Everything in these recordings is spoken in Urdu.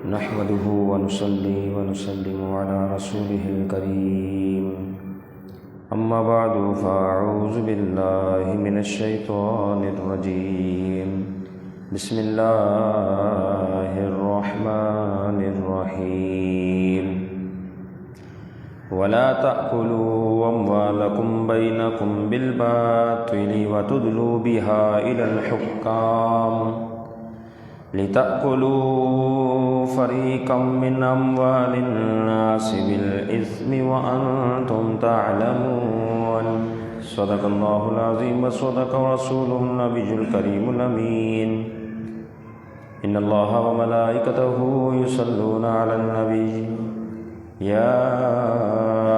نحمده ونصلي ونسلم على رسوله الكريم أما بعد فأعوذ بالله من الشيطان الرجيم بسم الله الرحمن الرحيم ولا تأكلوا أموالكم بينكم بالباطل وتدلوا بها إلى الحكام لتأكلوا فريقا من أموال الناس بالإثم وأنتم تعلمون صدق الله العظيم وصدق رسوله النبي الكريم الأمين إن الله وملائكته يصلون على النبي يا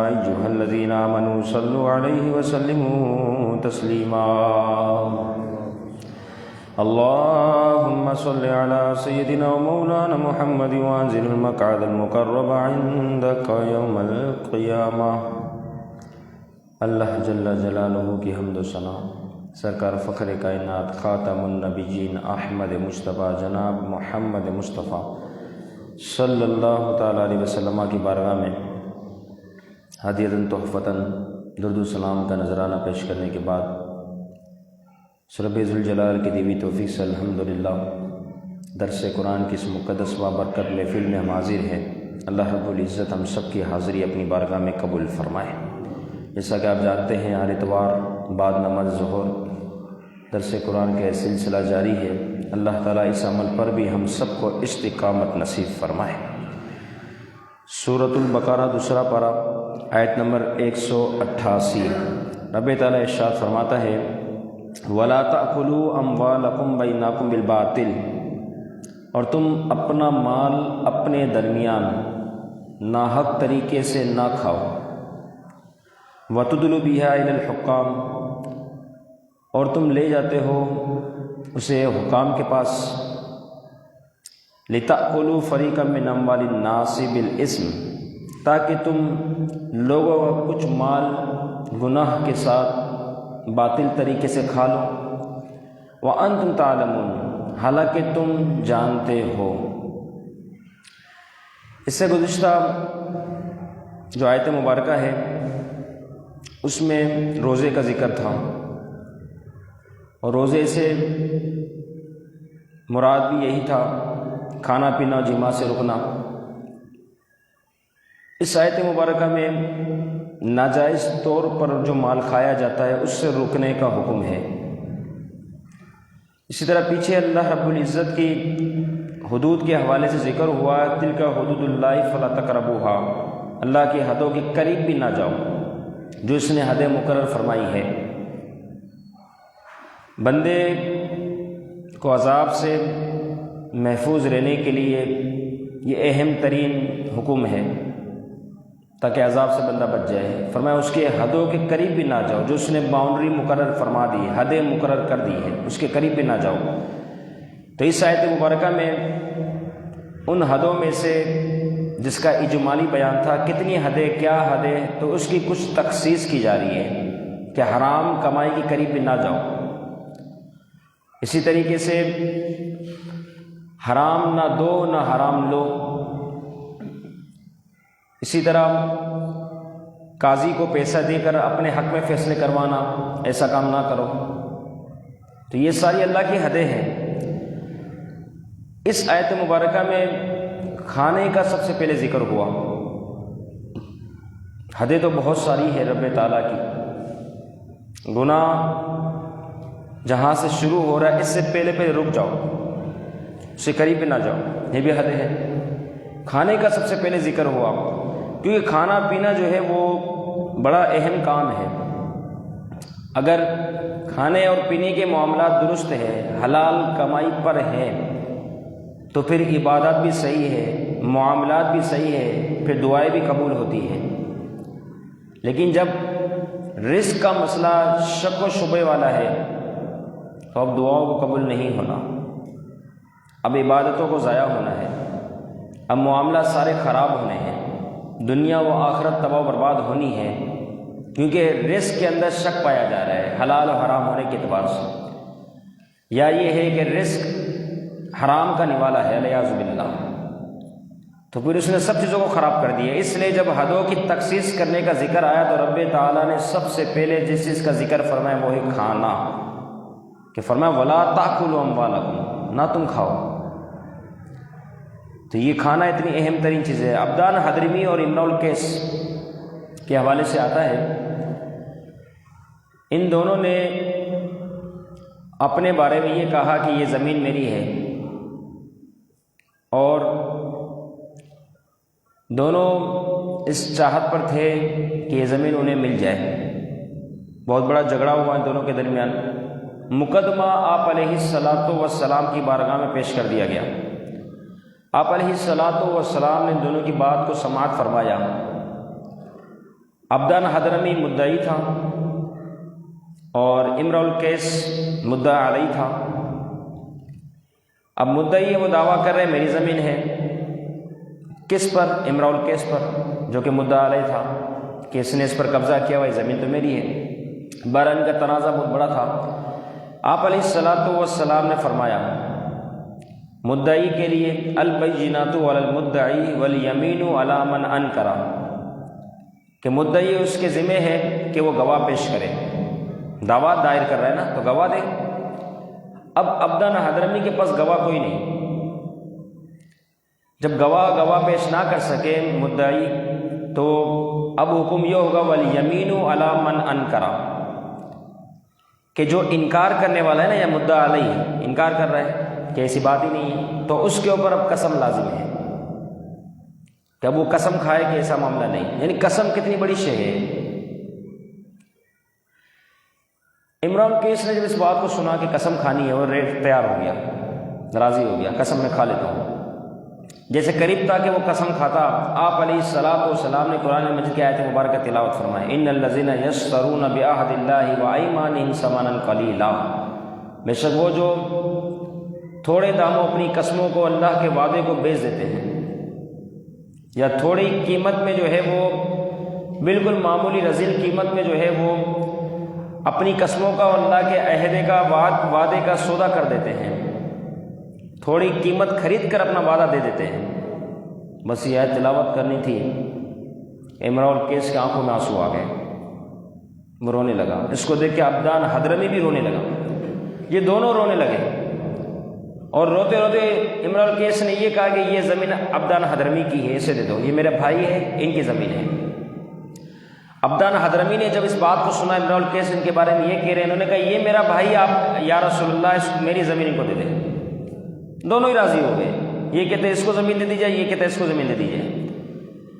أيها الذين آمنوا صلوا عليه وسلموا تسليما اللهم صل على سيدنا ومولانا محمد وانزل المقعد المقرب عندك يوم القيامة۔ اللہ جل جلالہ کی حمد و ثنا سرکار فخر کائنات خاتم النبیین احمد مصطفیٰ جناب محمد مصطفیٰ صلی اللہ تعالیٰ علیہ وسلم کی بارگاہ میں ہدیۃً تحفۃً درود و سلام کا نذرانہ پیش کرنے کے بعد رب ذوالجلال کی دیوی توفیق سے الحمدللہ درس قرآن کی اس مقدس و برکت محفل میں ہم حاضر ہیں۔ اللہ رب العزت ہم سب کی حاضری اپنی بارگاہ میں قبول فرمائے۔ جیسا کہ آپ جانتے ہیں ہر اتوار بعد نماز ظہر درس قرآن کا سلسلہ جاری ہے۔ اللہ تعالیٰ اس عمل پر بھی ہم سب کو استقامت نصیب فرمائے۔ سورۃ البقرہ دوسرا پارہ آیت نمبر 188 رب تعالیٰ ارشاد فرماتا ہے وَلَا تَأْكُلُوا أَمْوَالَكُمْ بَيْنَكُمْ بِالْبَاطِلِ، اور تم اپنا مال اپنے درمیان ناحق طریقے سے نہ کھاؤ۔ وَتُدْلُوا بِهَا إِلَى الْحُكَّامِ، اور تم لے جاتے ہو اسے حکام کے پاس۔ لِتَأْكُلُوا فَرِيقًا مِّنْ أَمْوَالِ النَّاسِ بِالْإِثْمِ، تاکہ تم لوگوں کا کچھ مال گناہ کے ساتھ باطل طریقے سے کھا لو۔ وَأَنْتُمْ تَعْلَمُونَ، حالانکہ تم جانتے ہو۔ اس سے گزشتہ جو آیت مبارکہ ہے اس میں روزے کا ذکر تھا، اور روزے سے مراد بھی یہی تھا کھانا پینا اور جماع سے رکنا۔ اس آیت مبارکہ میں ناجائز طور پر جو مال کھایا جاتا ہے اس سے رکنے کا حکم ہے۔ اسی طرح پیچھے اللہ رب العزت کی حدود کے حوالے سے ذکر ہوا تلک حدود اللہ فلا تقربوها، اللہ کی حدوں کے قریب بھی نہ جاؤ جو اس نے حد مقرر فرمائی ہے۔ بندے کو عذاب سے محفوظ رہنے کے لیے یہ اہم ترین حکم ہے تاکہ عذاب سے بندہ بچ جائے۔ فرمایا اس کے حدوں کے قریب بھی نہ جاؤ، جو اس نے باؤنڈری مقرر فرما دی ہے، حد مقرر کر دی ہے، اس کے قریب بھی نہ جاؤ۔ تو اس آیت مبارکہ میں ان حدوں میں سے جس کا اجمالی بیان تھا کتنی حدیں، کیا حدیں، تو اس کی کچھ تخصیص کی جا رہی ہے کہ حرام کمائی کے قریب بھی نہ جاؤ۔ اسی طریقے سے حرام نہ دو نہ حرام لو۔ اسی طرح قاضی کو پیسہ دے کر اپنے حق میں فیصلے کروانا، ایسا کام نہ کرو۔ تو یہ ساری اللہ کی حدیں ہیں۔ اس آیت مبارکہ میں کھانے کا سب سے پہلے ذکر ہوا۔ حدیں تو بہت ساری ہیں رب تعالیٰ کی، گناہ جہاں سے شروع ہو رہا ہے اس سے پہلے رک جاؤ، اس سے قریب نہ جاؤ، یہ بھی حدیں ہیں۔ کھانے کا سب سے پہلے ذکر ہوا کیونکہ کھانا پینا جو ہے وہ بڑا اہم کام ہے۔ اگر کھانے اور پینے کے معاملات درست ہیں، حلال کمائی پر ہیں، تو پھر عبادت بھی صحیح ہے، معاملات بھی صحیح ہے، پھر دعائیں بھی قبول ہوتی ہیں۔ لیکن جب رزق کا مسئلہ شک و شبے والا ہے تو اب دعاؤں کو قبول نہیں ہونا، اب عبادتوں کو ضائع ہونا ہے، اب معاملات سارے خراب ہونے ہیں، دنیا و آخرت تباہ و برباد ہونی ہے، کیونکہ رزق کے اندر شک پایا جا رہا ہے حلال و حرام ہونے کے اعتبار سے، یا یہ ہے کہ رزق حرام کا نوالا ہے، الیاذ باللہ۔ تو پھر اس نے سب چیزوں کو خراب کر دیا۔ اس لیے جب حدوں کی تخصیص کرنے کا ذکر آیا تو رب تعالیٰ نے سب سے پہلے جس چیز کا ذکر فرمایا وہ ہے کھانا، کہ فرمایا وَلَا تَأْكُلُوا أَمْوَالَكُمْ، نہ تم کھاؤ۔ تو یہ کھانا اتنی اہم ترین چیز ہے۔ عبدان حضرمی اور امرؤ القیس کے حوالے سے آتا ہے، ان دونوں نے اپنے بارے میں یہ کہا کہ یہ زمین میری ہے، اور دونوں اس چاہت پر تھے کہ یہ زمین انہیں مل جائے۔ بہت بڑا جھگڑا ہوا ان دونوں کے درمیان۔ مقدمہ آپ علیہ السلام کی بارگاہ میں پیش کر دیا گیا۔ آپ علیہ السلام نے دونوں کی بات کو سماعت فرمایا۔ عبدان حضرمی مدعی تھا اور امرؤ القیس مدعا علیہ تھا۔ اب مدعی وہ دعویٰ کر رہے میری زمین ہے، کس پر؟ امرؤ القیس پر، جو کہ مدعا علیہ تھا کہ اس نے اس پر قبضہ کیا ہوا، زمین تو میری ہے۔ بہرحال ان کا تنازع بہت بڑا تھا۔ آپ علیہ السلام نے فرمایا مدعی کے لیے البینۃ علی المدعی والیمین علی من انکر، کہ مدعی اس کے ذمہ ہے کہ وہ گواہ پیش کرے، دعویٰ دائر کر رہا ہے نا تو گواہ دے۔ اب عبدان حضرمی کے پاس گواہ کوئی نہیں۔ جب گواہ پیش نہ کر سکے مدعی، تو اب حکم یہ ہوگا والیمین علی من انکر، کہ جو انکار کرنے والا ہے نا، یا مدعا علیہ انکار کر رہا ہے کہ ایسی بات ہی نہیں ہے، تو اس کے اوپر اب قسم لازم ہے کہ اب وہ قسم کھائے کہ ایسا معاملہ نہیں۔ یعنی قسم کتنی بڑی شے ہے۔ امرؤ القیس نے جب اس بات کو سنا کہ قسم کھانی ہے، وہ تیار ہو گیا، راضی ہو گیا، قسم میں کھا لیتا ہوں۔ جیسے قریب تھا کہ وہ قسم کھاتا، آپ علیہ السلام نے قرآن مجید کی آیت مبارکہ تلاوت فرمائی، ان الذین یشترون بعہد اللہ وایمانہم ثمنا قلیلا، بے شک وہ جو تھوڑے داموں اپنی قسموں کو اللہ کے وعدے کو بیچ دیتے ہیں، یا تھوڑی قیمت میں جو ہے وہ بالکل معمولی رذیل قیمت میں جو ہے وہ اپنی قسموں کا اور اللہ کے عہدے کا وعدے کا سودا کر دیتے ہیں، تھوڑی قیمت خرید کر اپنا وعدہ دے دیتے ہیں۔ بس یہ آیت تلاوت کرنی تھی، امرؤ القیس کی آنکھوں میں آنسو آ گئے، وہ رونے لگا۔ اس کو دیکھ کے عبدان حضرمی بھی رونے لگا، یہ دونوں رونے لگے، اور روتے روتے امرؤ القیس نے یہ کہا کہ یہ زمین عبدان حضرمی کی ہے، اسے دے دو، یہ میرا بھائی ہے، ان کی زمین ہے۔ عبدان حضرمی نے جب اس بات کو سنا، امرؤ القیس ان کے بارے میں یہ کہہ رہے ہیں، انہوں نے کہا یہ میرا بھائی، آپ یا رسول اللہ میری زمین کو دے دیں۔ دونوں ہی راضی ہو گئے، یہ کہتے ہیں اس کو زمین دے دی جائے، یہ کہتے ہیں اس کو زمین دے دی جائے۔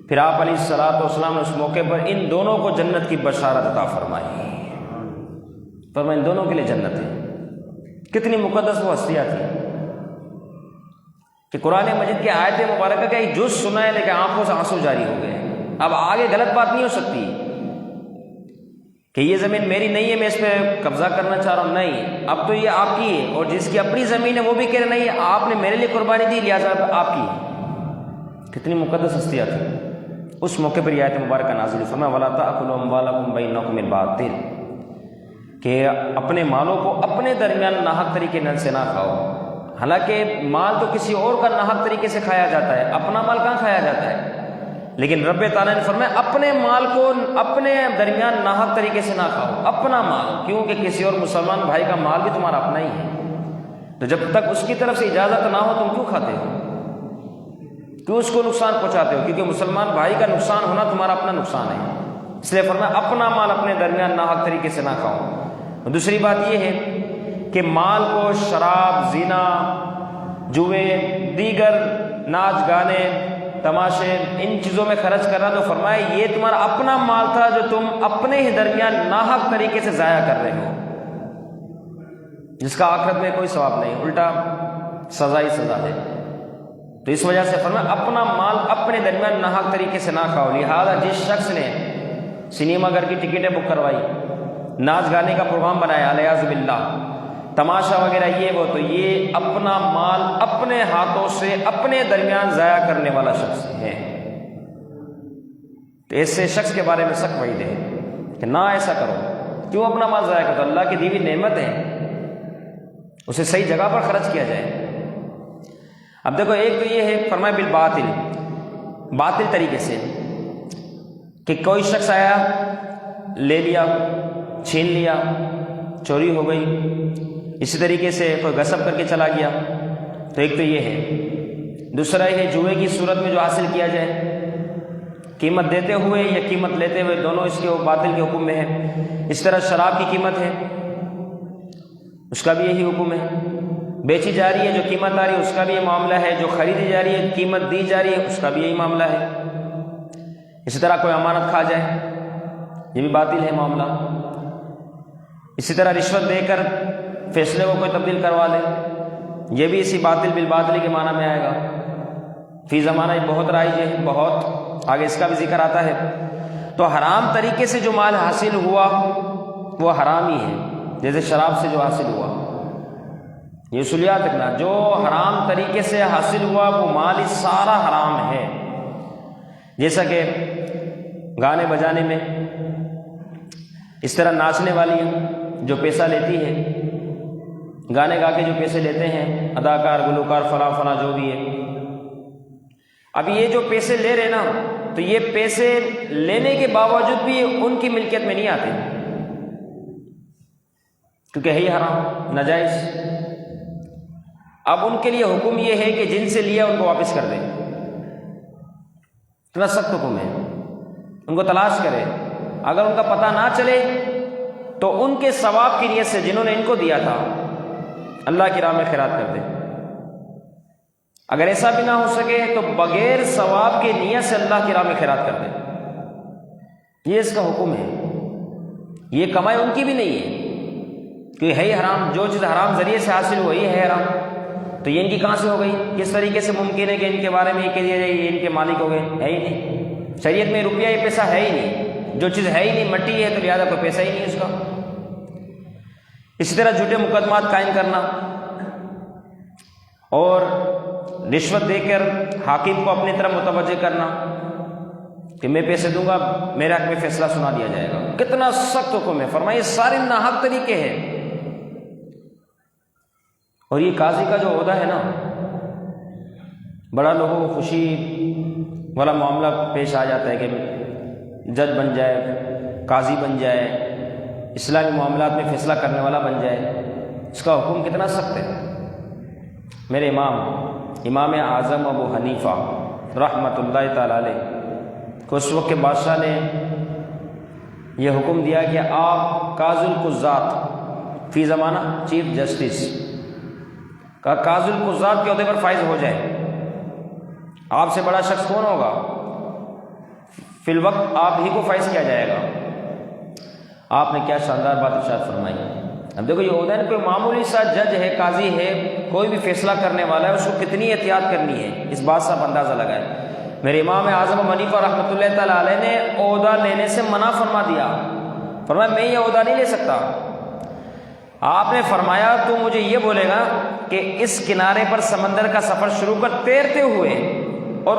پھر آپ علیہ السلام نے اس موقع پر ان دونوں کو جنت کی بشارت عطا فرمائی، فرمایا ان دونوں کے لیے جنت ہے۔ کتنی مقدس وہ ہستیاں تھیں کہ قرآن مجید کی آیت مبارکہ کا ایک جز سنا ہے لیکن آنکھوں سے آنسو جاری ہو گئے۔ اب آگے غلط بات نہیں ہو سکتی کہ یہ زمین میری نہیں ہے، میں اس پہ قبضہ کرنا چاہ رہا ہوں، نہیں، اب تو یہ آپ کی ہے، اور جس کی اپنی زمین ہے وہ بھی کہہ رہے نہیں، آپ نے میرے لیے قربانی دی لہٰذا آپ کی ہے۔ کتنی مقدس ہستیاں تھیں۔ اس موقع پر یہ آیت مبارکہ نازل فرمایا وَلَا تَأْكُلُوا أَمْوَالَكُمْ بَيْنَكُمْ بِالْبَاطِلِ، کہ اپنے مالوں کو اپنے درمیان ناحق طریقے سے نہ کھاؤ۔ حالانکہ مال تو کسی اور کا ناحق طریقے سے کھایا جاتا ہے، اپنا مال کہاں کھایا جاتا ہے؟ لیکن رب تعالیٰ نے فرمایا اپنے مال کو اپنے درمیان ناحق طریقے سے نہ کھاؤ، اپنا مال، کیونکہ کسی اور مسلمان بھائی کا مال بھی تمہارا اپنا ہی ہے، تو جب تک اس کی طرف سے اجازت نہ ہو تم کیوں کھاتے ہو، کیوں اس کو نقصان پہنچاتے ہو؟ کیونکہ مسلمان بھائی کا نقصان ہونا تمہارا اپنا نقصان ہے، اس لیے فرمایا اپنا مال اپنے درمیان ناحق طریقے سے نہ کھاؤ۔ اور دوسری بات یہ ہے کہ مال کو شراب، زنا، جوئے، دیگر ناچ گانے، تماشے، ان چیزوں میں خرچ کرنا، تو فرمایا یہ تمہارا اپنا مال تھا جو تم اپنے ہی درمیان ناحق طریقے سے ضائع کر رہے ہو، جس کا آخرت میں کوئی ثواب نہیں، الٹا سزا ہی سزا ہے۔ تو اس وجہ سے فرمایا اپنا مال اپنے درمیان ناحق طریقے سے نہ کھاؤ۔ لہذا جس شخص نے سنیما گھر کی ٹکٹیں بک کروائی، ناچ گانے کا پروگرام بنایا علیہ باللہ، تماشا وغیرہ یہ وہ، تو یہ اپنا مال اپنے ہاتھوں سے اپنے درمیان ضائع کرنے والا شخص ہے۔ تو ایسے شخص کے بارے میں سخت وعید ہے کہ نہ ایسا کرو۔ کیوں اپنا مال ضائع کرو؟ اللہ کی دی ہوئی نعمت ہے، اسے صحیح جگہ پر خرچ کیا جائے۔ اب دیکھو، ایک تو یہ ہے فرمائے بالباطل، باطل طریقے سے، کہ کوئی شخص آیا، لے لیا، چھین لیا، چوری ہو گئی، اسی طریقے سے کوئی غصب کر کے چلا گیا، تو ایک تو یہ ہے۔ دوسرا یہ ہے جوئے کی صورت میں جو حاصل کیا جائے، قیمت دیتے ہوئے یا قیمت لیتے ہوئے، دونوں اس کے باطل کے حکم میں ہے۔ اس طرح شراب کی قیمت ہے، اس کا بھی یہی حکم ہے، بیچی جا رہی ہے، جو قیمت آ رہی ہے اس کا بھی یہ معاملہ ہے، جو خریدی جا رہی ہے، قیمت دی جا رہی ہے، اس کا بھی یہی معاملہ ہے۔ اسی طرح کوئی امانت کھا جائے، یہ بھی باطل ہے معاملہ۔ اسی طرح رشوت دے کر فیصلے کو کوئی تبدیل کروا لے، یہ بھی اسی باطل بالباطل کے معنی میں آئے گا۔ فی زمانہ یہ بہت رائج ہے، بہت، آگے اس کا بھی ذکر آتا ہے۔ تو حرام طریقے سے جو مال حاصل ہوا وہ حرام ہی ہے، جیسے شراب سے جو حاصل ہوا، یہ اصولیات رکھنا، جو حرام طریقے سے حاصل ہوا وہ مال ہی سارا حرام ہے۔ جیسا کہ گانے بجانے میں، اس طرح ناچنے والی جو پیسہ لیتی ہے، گانے گا کے جو پیسے لیتے ہیں اداکار، گلوکار، فلاں فلاں جو بھی ہے، اب یہ جو پیسے لے رہے نا، تو یہ پیسے لینے کے باوجود بھی ان کی ملکیت میں نہیں آتے، کیونکہ ہے ہی حرام، ناجائز۔ اب ان کے لیے حکم یہ ہے کہ جن سے لیا ان کو واپس کر دیں، اتنا سخت حکم ہے، ان کو تلاش کرے، اگر ان کا پتہ نہ چلے تو ان کے ثواب کی نیت سے جنہوں نے ان کو دیا تھا اللہ کی راہ میں خیرات کر دیں۔ اگر ایسا بھی نہ ہو سکے تو بغیر ثواب کی نیت سے اللہ کی راہ میں خیرات کر دیں، یہ اس کا حکم ہے۔ یہ کمائی ان کی بھی نہیں ہے، کہ ہے ہی حرام، جو چیز حرام ذریعے سے حاصل ہوئی ہے حرام، تو یہ ان کی کہاں سے ہو گئی؟ کس طریقے سے ممکن ہے کہ ان کے بارے میں یہ کہہ دیا جائے یہ ان کے مالک ہو گئے؟ ہے ہی نہیں، شریعت میں روپیہ یہ پیسہ ہے ہی نہیں، جو چیز ہے ہی نہیں، مٹی ہے، تو لہٰذا کوئی پیسہ ہی نہیں اس کا۔ اسی طرح جھوٹے مقدمات قائم کرنا اور رشوت دے کر حاکم کو اپنی طرف متوجہ کرنا کہ میں پیسے دوں گا، میرے حق میں فیصلہ سنا دیا جائے گا، کتنا سخت حکم ہے۔ فرمایا یہ سارے ناحق طریقے ہیں۔ اور یہ قاضی کا جو عہدہ ہے نا، بڑا لوگوں کو خوشی والا معاملہ پیش آ جاتا ہے کہ جج بن جائے، قاضی بن جائے، اسلامی معاملات میں فیصلہ کرنے والا بن جائے، اس کا حکم کتنا سخت ہے۔ میرے امام اعظم ابو حنیفہ رحمۃ اللہ تعالی علیہ کو اس وقت کے بادشاہ نے یہ حکم دیا کہ آپ قاضی القضات، فی زمانہ چیف جسٹس کا قاضی القضات کے عہدے پر فائز ہو جائے۔ آپ سے بڑا شخص کون ہوگا؟ فی الوقت آپ ہی کو فائز کیا جائے گا۔ آپ نے کیا شاندار بات ارشاد فرمائی۔ اب دیکھو یہ عہدہ کوئی معمولی سا جج ہے، قاضی ہے، کوئی بھی فیصلہ کرنے والا ہے، اس کو کتنی احتیاط کرنی ہے، اس بات سے آپ اندازہ لگائیں۔ میرے امام اعظم ابو حنیفہ رحمۃ اللہ تعالی علیہ نے عہدہ لینے سے منع فرما دیا، فرمایا میں یہ عہدہ نہیں لے سکتا۔ آپ نے فرمایا تو مجھے یہ بولے گا کہ اس کنارے پر سمندر کا سفر شروع کر تیرتے ہوئے اور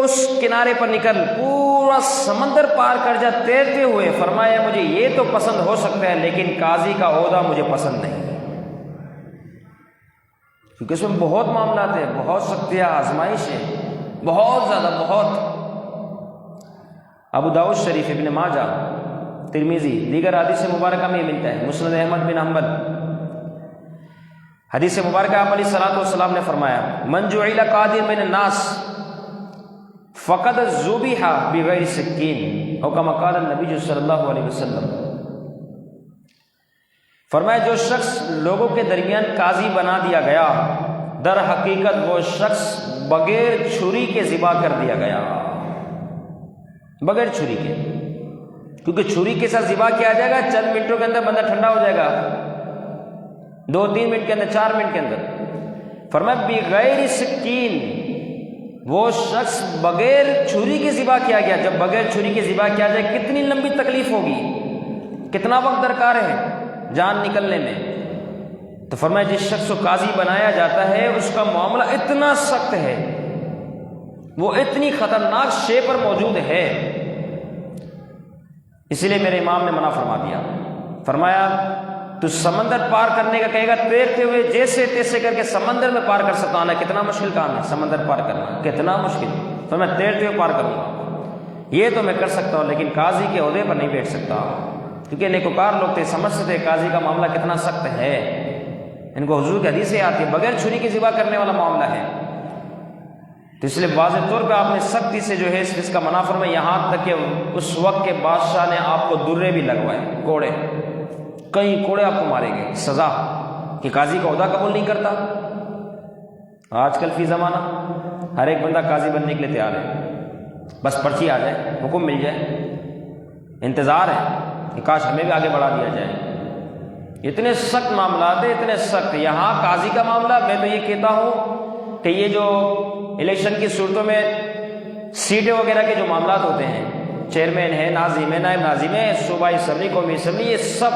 اس کنارے پر نکل پورا سمندر پار کر جا تیرتے ہوئے، فرمایا مجھے یہ تو پسند ہو سکتا ہے لیکن قاضی کا عہدہ مجھے پسند نہیں، کیونکہ اس میں بہت معاملات ہیں، بہت سختیاں، آزمائش ہے، بہت زیادہ، بہت۔ ابو داؤد شریف، ابن ماجہ، ترمذی، دیگر حدیث مبارکہ میں یہ ملتا ہے، مسند احمد بن حنبل حدیث مبارکہ آپ علیہ الصلوۃ والسلام نے فرمایا من جعل قاضیا بین الناس فقد ذبح بغیر سکین او کما قال النبی صلی اللہ علیہ وسلم۔ فرمایا جو شخص لوگوں کے درمیان قاضی بنا دیا گیا، در حقیقت وہ شخص بغیر چھری کے ذبح کر دیا گیا، بغیر چھری کے، کیونکہ چھری کے ساتھ ذبح کیا جائے گا، چند منٹوں کے اندر بندہ ٹھنڈا ہو جائے گا، 2-3 منٹ کے اندر، 4 منٹ کے اندر۔ فرمایا بغیر سکین، وہ شخص بغیر چھری کے ذبح کیا گیا۔ جب بغیر چھری کے ذبح کیا جائے کتنی لمبی تکلیف ہوگی، کتنا وقت درکار ہے جان نکلنے میں۔ تو فرمایا جس شخص کو قاضی بنایا جاتا ہے اس کا معاملہ اتنا سخت ہے، وہ اتنی خطرناک شے پر موجود ہے، اسی لیے میرے امام نے منع فرما دیا۔ فرمایا تو سمندر پار کرنے کا کہے گا، تیرتے ہوئے جیسے تیسے کر کے سمندر میں پار کر سکتا ہوں، کتنا مشکل کام ہے سمندر پار کرنا، کتنا مشکل۔ تو میں تیرتے ہوئے پار کروں گا۔ یہ تو میں کر سکتا ہوں، لیکن قاضی کے عہدے پر نہیں بیٹھ سکتا، کیونکہ نیکوکار لوگ تھے، سمجھتے تھے قاضی کا معاملہ کتنا سخت ہے۔ ان کو حضور کی حدیثیں آتی ہے، بغیر چھری کے ذبح کرنے والا معاملہ ہے، تو اس لیے واضح طور پہ آپ نے سختی سے جو ہے اس کا منع فرمایا، یہاں تک کہ اس وقت کے بادشاہ نے آپ کو درے بھی لگوائے، کوڑے، کئی کوڑے آپ کو مارے گئے، سزا کہ قاضی کا عہدہ قبول نہیں کرتا۔ آج کل فی زمانہ ہر ایک بندہ قاضی بننے کے لیے تیار ہے، بس پرچی آ جائے، حکم مل جائے، انتظار ہے کہ کاش ہمیں بھی آگے بڑھا دیا جائے۔ اتنے سخت معاملات ہیں، اتنے سخت۔ یہاں قاضی کا معاملہ، میں تو یہ کہتا ہوں کہ یہ جو الیکشن کی صورتوں میں سیٹیں وغیرہ کے جو معاملات ہوتے ہیں، چیئرمین ہے، ناظم ہے، نائب ناظم ہے، صوبائی اسمبلی، قومی اسمبلی، یہ سب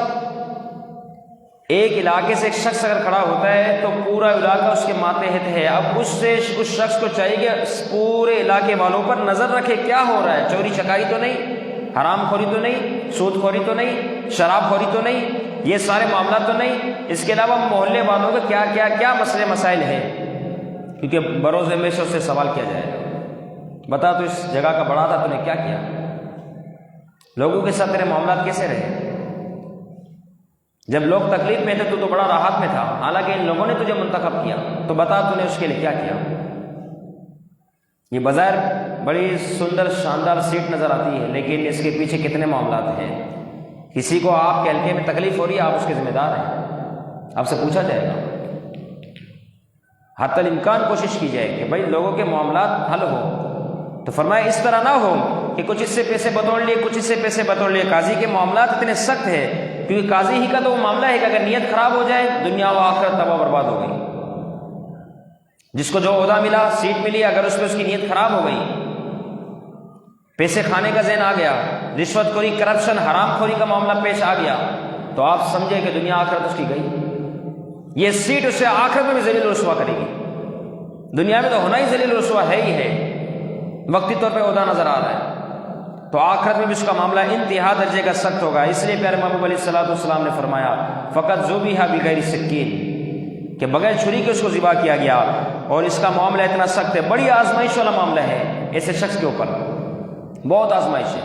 ایک علاقے سے ایک شخص اگر کھڑا ہوتا ہے تو پورا علاقہ اس کے ماتحت ہے۔ اب اس شخص کو چاہیے کہ پورے علاقے والوں پر نظر رکھے، کیا ہو رہا ہے، چوری چکاری تو نہیں، حرام خوری تو نہیں، سود خوری تو نہیں، شراب خوری تو نہیں، یہ سارے معاملات تو نہیں، اس کے علاوہ محلے والوں کے کیا مسئلے مسائل ہیں، کیونکہ بروز ہمیشہ اس سے سوال کیا جائے گا، بتا تو اس جگہ کا بڑا تھا، تو نے کیا کیا، لوگوں کے ساتھ تیرے معاملات کیسے رہے، جب لوگ تکلیف میں تھے تو بڑا راحت میں تھا، حالانکہ ان لوگوں نے تجھے منتخب کیا، تو بتا تو نے اس کے لیے کیا کیا۔ یہ بظاہر بڑی سندر شاندار سیٹ نظر آتی ہے، لیکن اس کے پیچھے کتنے معاملات ہیں۔ کسی کو آپ کے حلقے میں تکلیف ہو رہی ہے، آپ اس کے ذمہ دار ہیں، آپ سے پوچھا جائے گا۔ حتی الامکان کوشش کی جائے کہ بھائی لوگوں کے معاملات حل ہو، تو فرمایا اس طرح نہ ہو کہ کچھ اس سے پیسے بتوڑ لیے، کچھ اس سے پیسے بتوڑ لیے۔ قاضی کے معاملات اتنے سخت ہے، کیونکہ قاضی ہی کا تو وہ معاملہ ہے کہ اگر نیت خراب ہو جائے، دنیا و آخرت تباہ برباد ہو گئی۔ جس کو جو عہدہ ملا، سیٹ ملی، اگر اس میں اس کی نیت خراب ہو گئی، پیسے کھانے کا ذہن آ گیا، رشوت خوری، کرپشن، حرام خوری کا معاملہ پیش آ گیا، تو آپ سمجھے کہ دنیا آخرت اس کی گئی۔ یہ سیٹ اسے آخرت میں بھی ذلیل و رسوا کرے گی، دنیا میں تو ہونا ہی ذلیل و رسوا ہے ہی ہے، وقتی طور پہ عہدہ نظر آ رہا ہے، تو آخرت میں بھی اس کا معاملہ انتہا درجے کا سخت ہوگا۔ اس لیے پیارے محبوب علیہ السلام نے فرمایا فقط ذبیح بغیر سکین، کہ بغیر چھری کے اس کو ذبح کیا گیا، اور اس کا معاملہ اتنا سخت ہے، بڑی آزمائش والا معاملہ ہے ایسے شخص کے اوپر، بہت آزمائش ہے،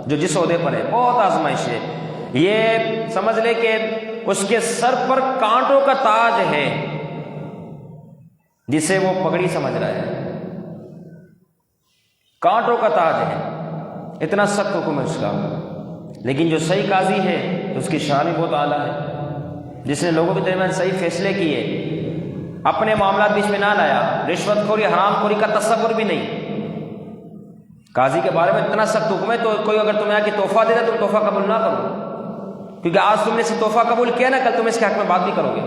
جو جس عہدے پر ہے بہت آزمائش ہے۔ یہ سمجھ لے کہ اس کے سر پر کانٹوں کا تاج ہے، جسے وہ پگڑی سمجھ رہا ہے، کانٹوں کا تاج ہے، اتنا سخت حکم ہے اس کا۔ لیکن جو صحیح قاضی ہے تو اس کی شان بھی بہت اعلیٰ ہے، جس نے لوگوں کے درمیان صحیح فیصلے کیے، اپنے معاملات بیچ میں نہ لایا، رشوت خوری، حرام خوری کا تصور بھی نہیں۔ قاضی کے بارے میں اتنا سخت حکم ہے، تو کوئی اگر تمہیں آ کے تحفہ دے دے، تم تحفہ قبول نہ کرو، کیونکہ آج تم نے اسے تحفہ قبول کیا نا، کل تم اس کے حق میں بات بھی کرو گے،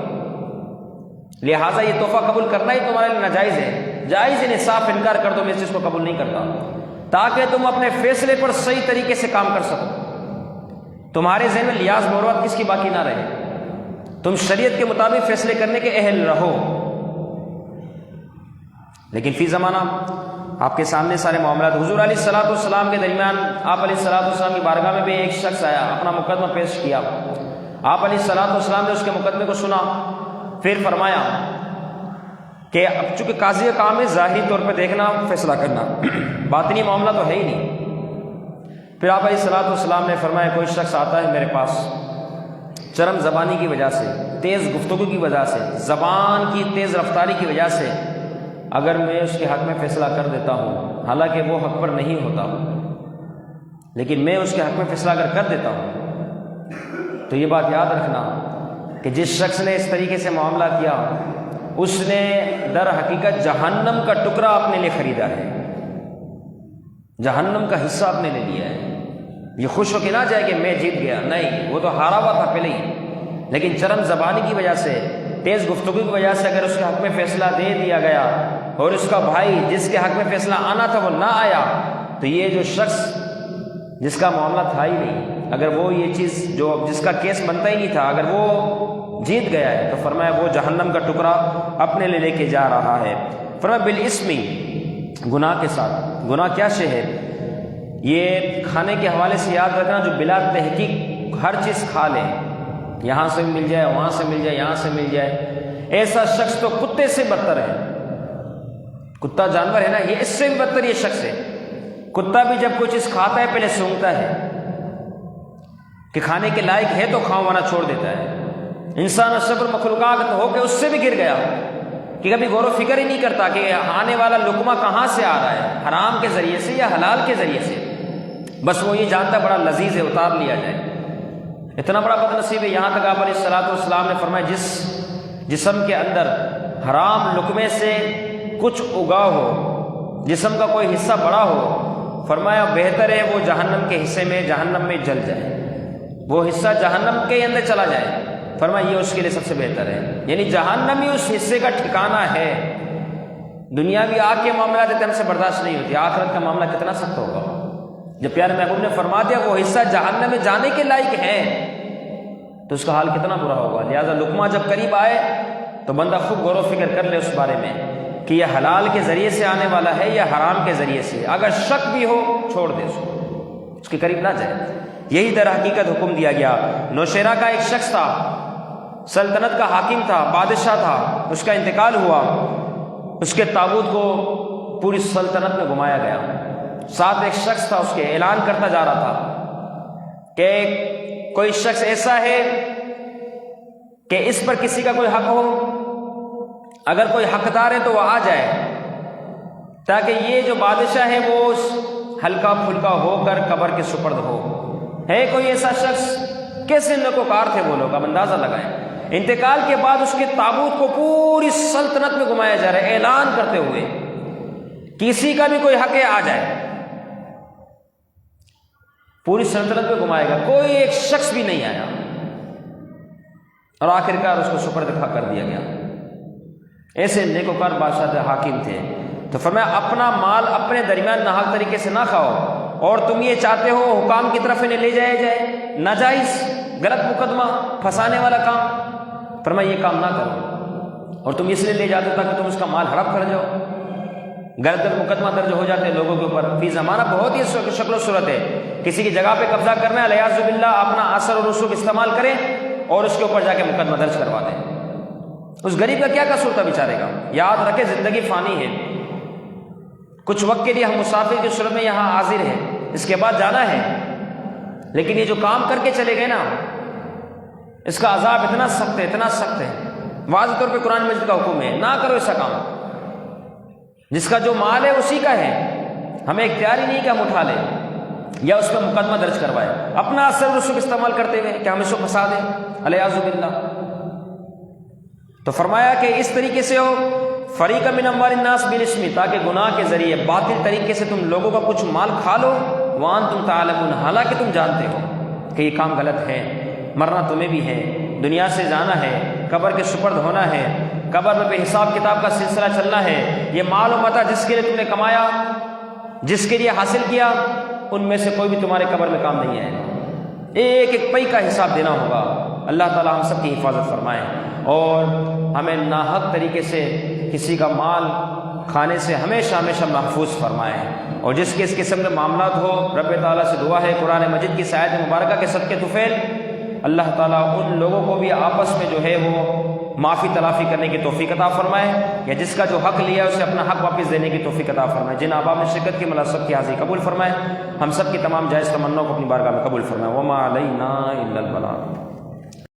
لہٰذا یہ تحفہ قبول کرنا ہی تمہارے لیے ناجائز ہے۔ جائز ہے، صاف انکار کر دو، میں اس چیز کو قبول نہیں کرتا، تاکہ تم اپنے فیصلے پر صحیح طریقے سے کام کر سکو، تمہارے ذہن میں لیاز مروت کس کی باقی نہ رہے، تم شریعت کے مطابق فیصلے کرنے کے اہل رہو۔ لیکن فی زمانہ آپ کے سامنے سارے معاملات، حضور علیہ السلام کے درمیان آپ علیہ السلام کی بارگاہ میں بھی ایک شخص آیا، اپنا مقدمہ پیش کیا، آپ علیہ السلام نے اس کے مقدمے کو سنا، پھر فرمایا کہ اب چونکہ قاضی کا کام ہے ظاہری طور پہ دیکھنا، فیصلہ کرنا، باطنی معاملہ تو ہے ہی نہیں۔ پھر آپ علیہ السلام نے فرمایا کوئی شخص آتا ہے میرے پاس چرم زبانی کی وجہ سے، تیز گفتگو کی وجہ سے، زبان کی تیز رفتاری کی وجہ سے، اگر میں اس کے حق میں فیصلہ کر دیتا ہوں، حالانکہ وہ حق پر نہیں ہوتا، لیکن میں اس کے حق میں فیصلہ اگر کر دیتا ہوں، تو یہ بات یاد رکھنا کہ جس شخص نے اس طریقے سے معاملہ کیا، اس نے در حقیقت جہنم کا ٹکڑا اپنے لیے خریدا ہے، جہنم کا حصہ اپنے لے لیا ہے۔ یہ خوش ہو کے نہ جائے کہ میں جیت گیا، نہیں، وہ تو ہارا ہوا تھا پہلے ہی، لیکن چرم زبانی کی وجہ سے، تیز گفتگو کی وجہ سے اگر اس کے حق میں فیصلہ دے دیا گیا، اور اس کا بھائی جس کے حق میں فیصلہ آنا تھا وہ نہ آیا، تو یہ جو شخص جس کا معاملہ تھا ہی نہیں، اگر وہ یہ چیز جو جس کا کیس بنتا ہی نہیں تھا، اگر وہ جیت گیا ہے، تو فرمایا وہ جہنم کا ٹکڑا اپنے لے کے جا رہا ہے۔ فرمایا بالاسمی، گناہ کے ساتھ۔ گناہ کیا شے ہے؟ یہ کھانے کے حوالے سے یاد رکھنا، جو بلا تحقیق ہر چیز کھا لے، یہاں سے مل جائے، وہاں سے مل جائے، یہاں سے مل جائے، ایسا شخص تو کتے سے بدتر ہے، کتا جانور ہے نا، یہ اس سے بھی بدتر یہ شخص ہے۔ کتا بھی جب کوئی چیز کھاتا ہے پہلے سونگتا ہے کہ کھانے کے لائق ہے تو کھاؤ ورنہ چھوڑ دیتا ہے۔ انسان اشرف مخلوقات ہو کے اس سے بھی گر گیا کہ کبھی غور و فکر ہی نہیں کرتا کہ آنے والا لقمہ کہاں سے آ رہا ہے، حرام کے ذریعے سے یا حلال کے ذریعے سے، بس وہ یہ جانتا بڑا لذیذ ہے اتار لیا جائے۔ اتنا بڑا بد نصیب ہے، یہاں تک آپ علیہ الصلوۃ والسلام نے فرمایا جس جسم کے اندر حرام لقمے سے کچھ اگا ہو، جسم کا کوئی حصہ بڑا ہو، فرمایا بہتر ہے وہ جہنم کے حصے میں جہنم میں جل جائے، وہ حصہ جہنم کے اندر چلا جائے، فرمایا یہ اس کے لیے سب سے بہتر ہے۔ یعنی جہنم ہی اس حصے کا ٹھکانہ ہے۔ دنیاوی آگ کے معاملات ہم سے برداشت نہیں ہوتی، آخرت کا معاملہ کتنا سخت ہوگا۔ جب پیارے محبوب نے فرما دیا وہ حصہ جہنم میں جانے کے لائق ہے تو اس کا حال کتنا برا ہوگا۔ لہذا لقمہ جب قریب آئے تو بندہ خوب غور و فکر کر لے اس بارے میں کہ یہ حلال کے ذریعے سے آنے والا ہے یا حرام کے ذریعے سے، اگر شک بھی ہو چھوڑ دے اس کو، اس کے قریب نہ جائے۔ یہی در حقیقت حکم دیا گیا۔ نوشیرہ کا ایک شخص تھا، سلطنت کا حاکم تھا، بادشاہ تھا، اس کا انتقال ہوا، اس کے تابوت کو پوری سلطنت میں گھمایا گیا۔ ساتھ ایک شخص تھا، اس کے اعلان کرتا جا رہا تھا کہ کوئی شخص ایسا ہے کہ اس پر کسی کا کوئی حق ہو، اگر کوئی حقدار ہے تو وہ آ جائے، تاکہ یہ جو بادشاہ ہے وہ ہلکا پھلکا ہو کر قبر کے سپرد ہو۔ ہے کوئی ایسا شخص؟ کیسے نیکوکار تھے وہ لوگ، اب اندازہ لگائیں۔ انتقال کے بعد اس کے تابوت کو پوری سلطنت میں گھمایا جا رہا ہے، اعلان کرتے ہوئے کسی کا بھی کوئی حق ہے آ جائے، پوری سلطنت میں گھمائے گا، کوئی ایک شخص بھی نہیں آیا، اور آخرکار اس کو سپرد کر دیا گیا۔ ایسے نیکوکار بادشاہ تھے، حاکم تھے۔ تو فرمایا اپنا مال اپنے درمیان ناحق طریقے سے نہ کھاؤ، اور تم یہ چاہتے ہو حکام کی طرف انہیں لے جایا جائے، ناجائز غلط مقدمہ پھنسانے والا کام، فرمایا یہ کام نہ کرو، اور تم اس لیے لے جاتے ہو تاکہ تم اس کا مال ہڑپ کر جاؤ۔ غلط مقدمہ درج ہو جاتے ہیں لوگوں کے اوپر، فی زمانہ بہت ہی شکل و صورت ہے، کسی کی جگہ پہ قبضہ کرنا ہے، الیاذ باللہ اپنا اثر و رسوخ استعمال کریں اور اس کے اوپر جا کے مقدمہ درج کروا دیں۔ اس غریب کا کیا قصور تھا بیچارے کا؟ یاد رکھے زندگی فانی ہے، کچھ وقت کے لیے ہم مسافر کی صورت میں یہاں حاضر ہیں، اس کے بعد جانا ہے، لیکن یہ جو کام کر کے چلے گئے نا، اس کا عذاب اتنا سخت ہے، اتنا سخت ہے۔ واضح طور پہ قرآن مجید کا حکم ہے نہ کرو ایسا کام۔ جس کا جو مال ہے اسی کا ہے، ہمیں اختیار ہی نہیں کہ ہم اٹھا لیں یا اس پر مقدمہ درج کروائے اپنا اثر رسوخ استعمال کرتے ہوئے کہ ہم اس کو پھنسا دیں، الیاذ باللہ۔ تو فرمایا کہ اس طریقے سے ہو فریق من اموال الناس بالاسم، تاکہ گناہ کے ذریعے باطل طریقے سے تم لوگوں کا کچھ مال کھا لو، وانتم تعلمون، حالانکہ تم جانتے ہو کہ یہ کام غلط ہے۔ مرنا تمہیں بھی ہے، دنیا سے جانا ہے، قبر کے سپرد ہونا ہے، قبر میں بے حساب کتاب کا سلسلہ چلنا ہے۔ یہ مال و متاع جس کے لیے تم نے کمایا، جس کے لیے حاصل کیا، ان میں سے کوئی بھی تمہارے قبر میں کام نہیں آئے گا، ایک ایک پئی کا حساب دینا ہوگا۔ اللہ تعالی ہم سب کی حفاظت فرمائے اور ہمیں ناحق طریقے سے کسی کا مال کھانے سے ہمیشہ ہمیشہ محفوظ فرمائے، اور جس کے اس قسم کے معاملات ہو رب تعالیٰ سے دعا ہے قرآن مجید کی اس آیت مبارکہ کے صدقے طفیل اللہ تعالیٰ ان لوگوں کو بھی آپس میں جو ہے وہ معافی تلافی کرنے کی توفیق عطا فرمائے، یا جس کا جو حق لیا ہے اسے اپنا حق واپس دینے کی توفیق عطا فرمائے۔ جن احباب نے شرکت کی ملا سب کی حاضری قبول فرمائے، ہم سب کی تمام جائز تمناؤں کو اپنی بارگاہ میں قبول فرمائے۔ وما علینا الا البلاغ۔